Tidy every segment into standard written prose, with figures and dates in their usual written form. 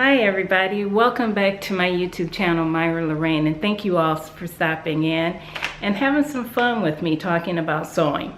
Hi everybody, welcome back to my YouTube channel, Myra Lorraine, and thank you all for stopping in and having some fun with me talking about sewing.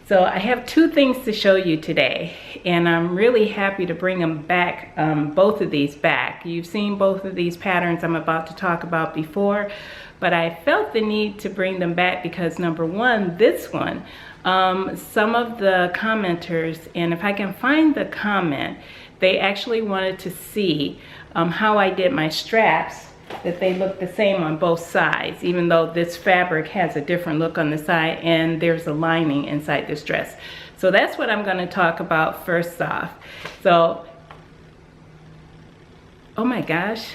So I have two things to show you today, and I'm really happy to bring them back, both of these back. You've seen both of these patterns I'm about to talk about before, but I felt the need to bring them back because number one, this one, some of the commenters, and if I can find the comment, they actually wanted to see how I did my straps, that they look the same on both sides, even though this fabric has a different look on the side and there's a lining inside this dress. So that's what I'm going to talk about first off. So, oh my gosh,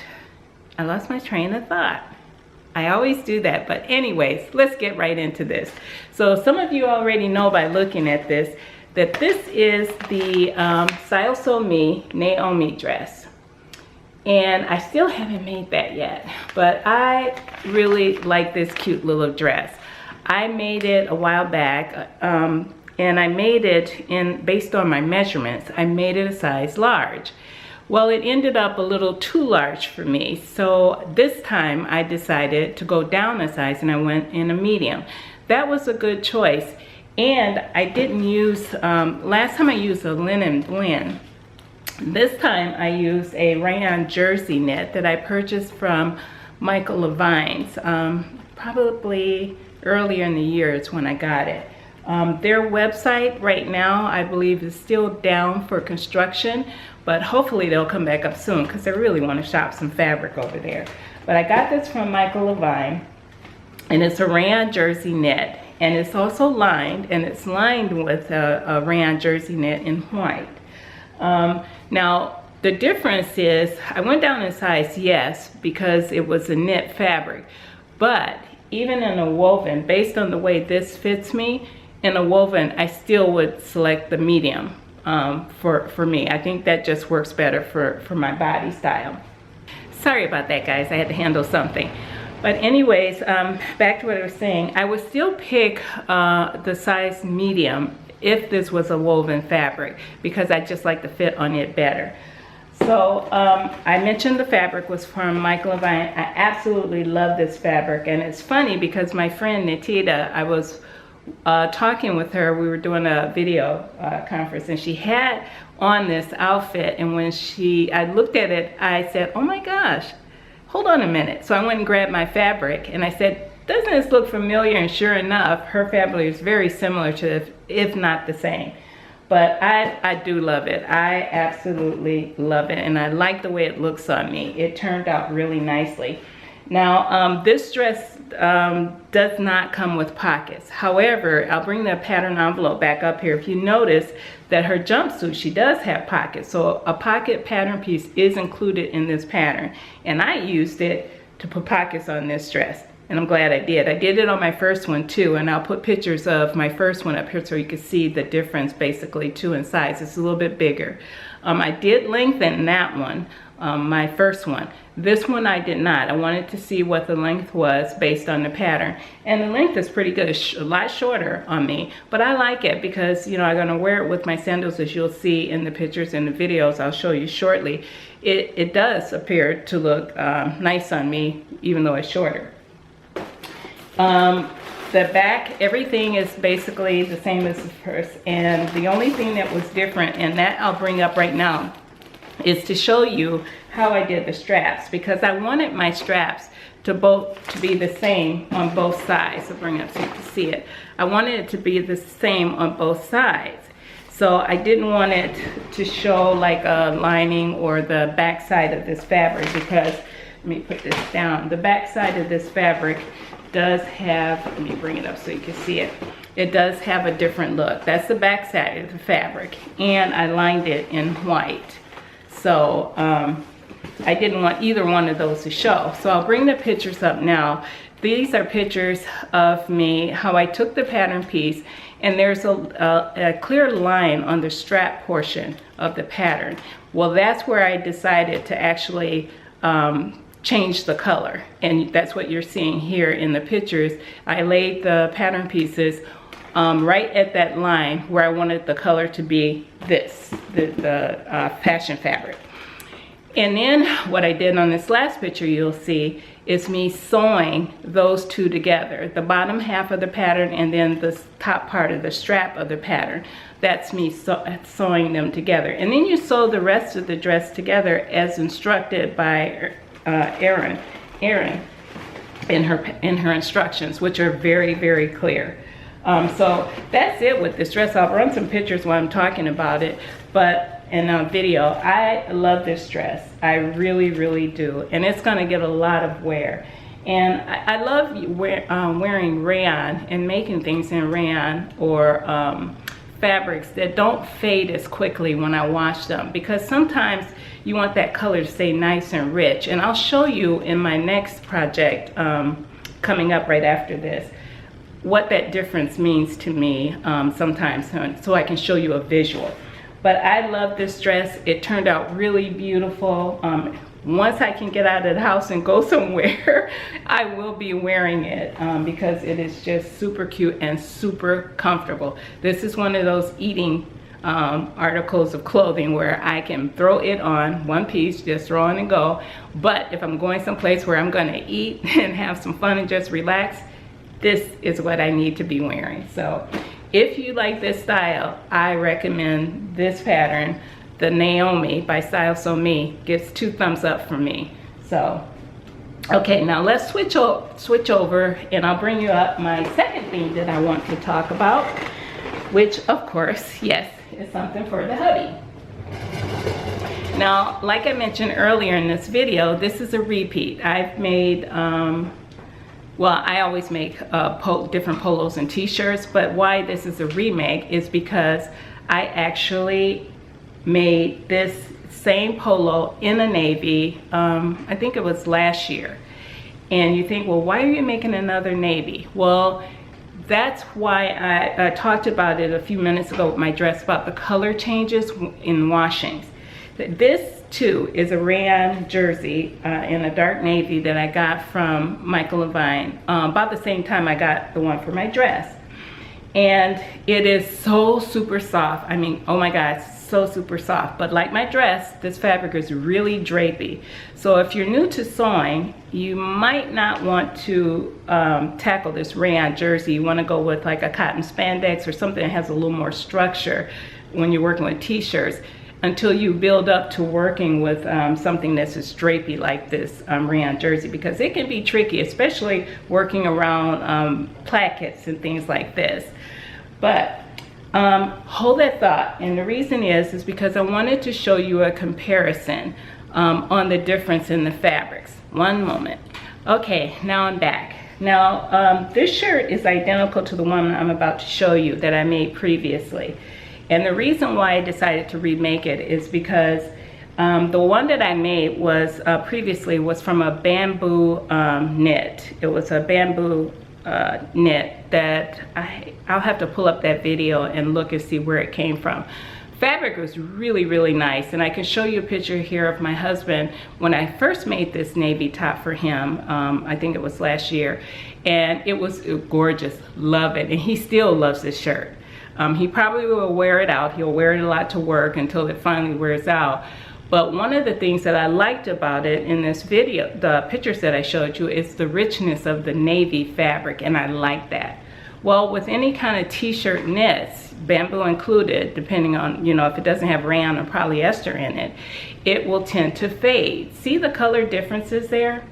I lost my train of thought. I always do that, but anyways, let's get right into this. So some of you already know by looking at this that this is the Style Sew Me Naomi dress. And I still haven't made that yet, but I really like this cute little dress. I made it a while back, and I made it based on my measurements. I made it a size large. Well, it ended up a little too large for me, so this time I decided to go down a size and I went in a medium. That was a good choice. And I didn't use, last time I used a linen blend. This time I used a rayon jersey knit that I purchased from Myra Lorraine's, probably earlier in the year is when I got it. Their website right now, I believe, is still down for construction, but hopefully they'll come back up soon because I really want to shop some fabric over there. But I got this from Myra Lorraine, and it's a rayon jersey knit. And it's also lined, and it's lined with a rayon jersey knit in white. Now, the difference is, I went down in size, yes, because it was a knit fabric. But even in a woven, based on the way this fits me, in a woven, I still would select the medium for me. I think that just works better for my body style. Sorry about that, guys. I had to handle something. But anyways, back to what I was saying, I would still pick the size medium if this was a woven fabric because I just like the fit on it better. So I mentioned the fabric was from Myra Lorraine. I absolutely love this fabric, and it's funny because my friend Nitita, I was talking with her, we were doing a video conference, and she had on this outfit, and when I looked at it, I said, oh my gosh, hold on a minute. So I went and grabbed my fabric and I said, doesn't this look familiar? And sure enough, her fabric is very similar to, if not the same. But I do love it. I absolutely love it. And I like the way it looks on me. It turned out really nicely. Now, this dress does not come with pockets. However, I'll bring the pattern envelope back up here. If you notice that her jumpsuit, she does have pockets. So a pocket pattern piece is included in this pattern. And I used it to put pockets on this dress. And I'm glad I did. I did it on my first one too. And I'll put pictures of my first one up here so you can see the difference basically too in size. It's a little bit bigger. I did lengthen that one. My first one. This one I did not. I wanted to see what the length was based on the pattern. And the length is pretty good. It's a lot shorter on me. But I like it because, you know, I'm going to wear it with my sandals, as you'll see in the pictures and the videos I'll show you shortly. It does appear to look nice on me, even though it's shorter. The back, everything is basically the same as the first. And the only thing that was different, and that I'll bring up right now, is to show you how I did the straps, because I wanted my straps to be the same on both sides. So bring it up so you can see it. I wanted it to be the same on both sides. So I didn't want it to show like a lining or the back side of this fabric, because, let me put this down, the back side of this fabric does have, let me bring it up so you can see it. It does have a different look. That's the back side of the fabric, and I lined it in white. So I didn't want either one of those to show. So I'll bring the pictures up now. These are pictures of me, how I took the pattern piece, and there's a clear line on the strap portion of the pattern. Well, that's where I decided to actually change the color. And that's what you're seeing here in the pictures. I laid the pattern pieces right at that line where I wanted the color to be this, the fashion fabric. And then what I did on this last picture you'll see is me sewing those two together. The bottom half of the pattern and then the top part of the strap of the pattern. That's me sewing them together. And then you sew the rest of the dress together as instructed by Erin in her instructions, which are very, very clear. So that's it with this dress. I'll run some pictures while I'm talking about it, but in a video. I love this dress. I really, really do. And it's gonna get a lot of wear. And I love wearing rayon and making things in rayon or fabrics that don't fade as quickly when I wash them, because sometimes you want that color to stay nice and rich. And I'll show you in my next project coming up right after this what that difference means to me sometimes, so I can show you a visual. But I love this dress. It turned out really beautiful. Once I can get out of the house and go somewhere, I will be wearing it because it is just super cute and super comfortable. This is one of those eating articles of clothing where I can throw it on one piece, just throw on and go. But if I'm going someplace where I'm gonna eat and have some fun and just relax, this is what I need to be wearing. So if you like this style, I recommend this pattern. The Naomi by Style So Me gets 2 thumbs up from me. So, okay, now let's switch over and I'll bring you up my second thing that I want to talk about, which of course, yes, is something for the hubby. Now, like I mentioned earlier in this video, this is a repeat. I've made, well, I always make different polos and t-shirts, but why this is a remake is because I actually made this same polo in a navy, I think it was last year. And you think, well, why are you making another navy? Well, that's why I talked about it a few minutes ago with my dress, about the color changes in washings. This too is a rayon jersey in a dark navy that I got from Michael Levine about the same time I got the one for my dress. And it is so super soft. I mean, oh my God, so super soft. But like my dress, this fabric is really drapey. So if you're new to sewing, you might not want to tackle this rayon jersey. You want to go with like a cotton spandex or something that has a little more structure when you're working with t-shirts, until you build up to working with something that's as drapey like this rayon jersey, because it can be tricky, especially working around plackets and things like this. But hold that thought, and the reason is because I wanted to show you a comparison on the difference in the fabrics. One moment. Okay, now I'm back. Now this shirt is identical to the one I'm about to show you that I made previously. And the reason why I decided to remake it is because the one that I made was previously was from a bamboo knit. It was a bamboo knit that I'll have to pull up that video and look and see where it came from. Fabric was really, really nice, and I can show you a picture here of my husband when I first made this navy top for him. I think it was last year, and it was gorgeous. Love it, and he still loves this shirt. He probably will wear it out. He'll wear it a lot to work until it finally wears out. But one of the things that I liked about it in this video, the pictures that I showed you, is the richness of the navy fabric, and I like that. Well, with any kind of t-shirt knits, bamboo included, depending on, you know, if it doesn't have rayon or polyester in it, it will tend to fade. See the color differences there?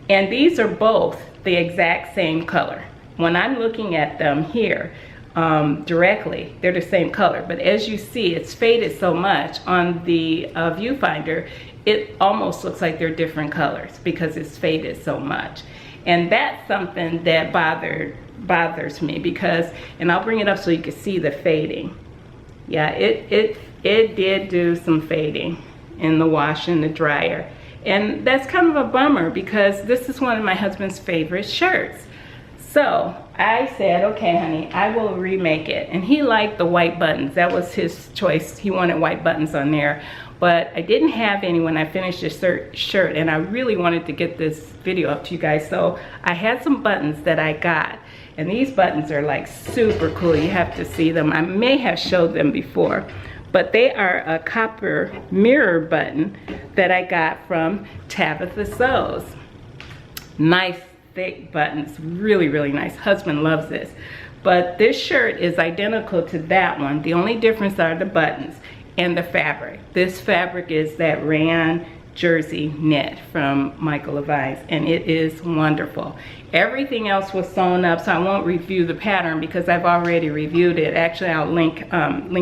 And these are both the exact same color. When I'm looking at them here, directly, they're the same color, but as you see, it's faded so much on the viewfinder, it almost looks like they're different colors because it's faded so much. And that's something that bothers me, because, and I'll bring it up so you can see the fading. Yeah, it did do some fading in the wash and the dryer, and that's kind of a bummer because this is one of my husband's favorite shirts. So I said, okay, honey, I will remake it. And he liked the white buttons. That was his choice. He wanted white buttons on there. But I didn't have any when I finished this shirt, and I really wanted to get this video up to you guys. So I had some buttons that I got. And these buttons are like super cool. You have to see them. I may have showed them before. but they are a copper mirror button that I got from Tabitha Sews. Nice thick buttons, really, really nice. Husband loves this. But this shirt is identical to that one. The only difference are the buttons and the fabric. This fabric is that rayon jersey knit from Michael Levi's, and it is wonderful. Everything else was sewn up, so I won't review the pattern because I've already reviewed it. Actually, I'll link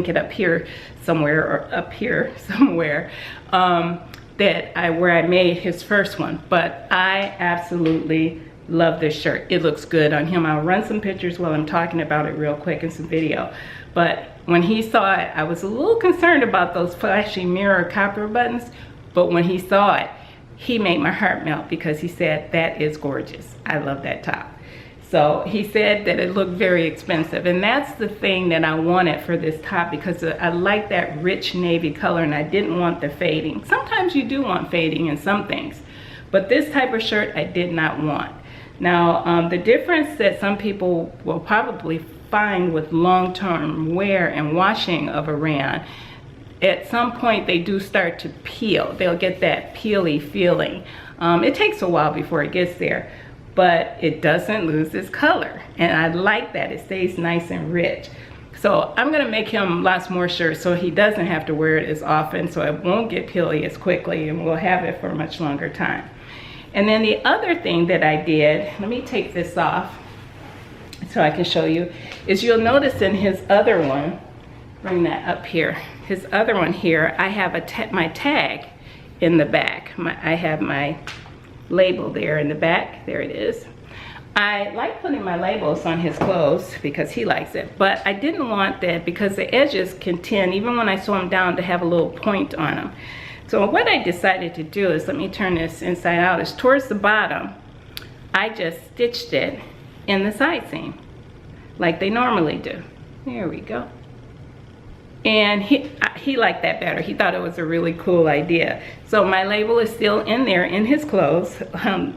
it up here somewhere, or up here somewhere, where I made his first one. But I absolutely love this shirt. It looks good on him. I'll run some pictures while I'm talking about it real quick in some video. But when he saw it, I was a little concerned about those flashy mirror copper buttons. But when he saw it, he made my heart melt because he said, that is gorgeous. I love that top. So he said that it looked very expensive. And that's the thing that I wanted for this top, because I like that rich navy color and I didn't want the fading. Sometimes you do want fading in some things, but this type of shirt I did not want. Now, the difference that some people will probably find with long-term wear and washing of a rayon, at some point they do start to peel. They'll get that peely feeling. It takes a while before it gets there, but it doesn't lose its color. And I like that. It stays nice and rich. So I'm gonna make him lots more shirts so he doesn't have to wear it as often, so it won't get peely as quickly, and we'll have it for a much longer time. And then the other thing that I did, let me take this off so I can show you, is you'll notice in his other one, bring that up here, his other one here, I have my tag in the back. I have my label there in the back. There it is. I like putting my labels on his clothes because he likes it, but I didn't want that because the edges can tend, even when I sew them down, to have a little point on them. So what I decided to do is, let me turn this inside out, is towards the bottom, I just stitched it in the side seam like they normally do. There we go. And he liked that better. He thought it was a really cool idea. So my label is still in there in his clothes,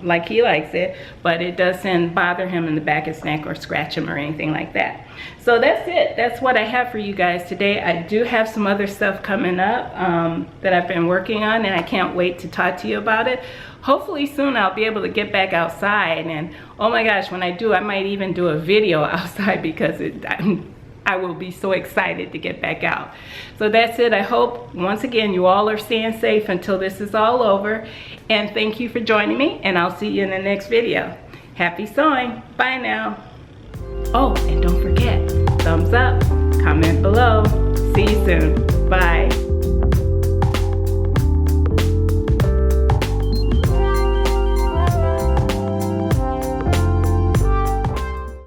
like he likes it, but it doesn't bother him in the back of his neck or scratch him or anything like that. So that's it. That's what I have for you guys today. I do have some other stuff coming up that I've been working on, and I can't wait to talk to you about it. Hopefully soon I'll be able to get back outside, and oh my gosh, when I do, I might even do a video outside because I will be so excited to get back out. So that's it. I hope, once again, you all are staying safe until this is all over. And thank you for joining me, and I'll see you in the next video. Happy sewing. Bye now. Oh, and don't forget, thumbs up, comment below. See you soon. Bye.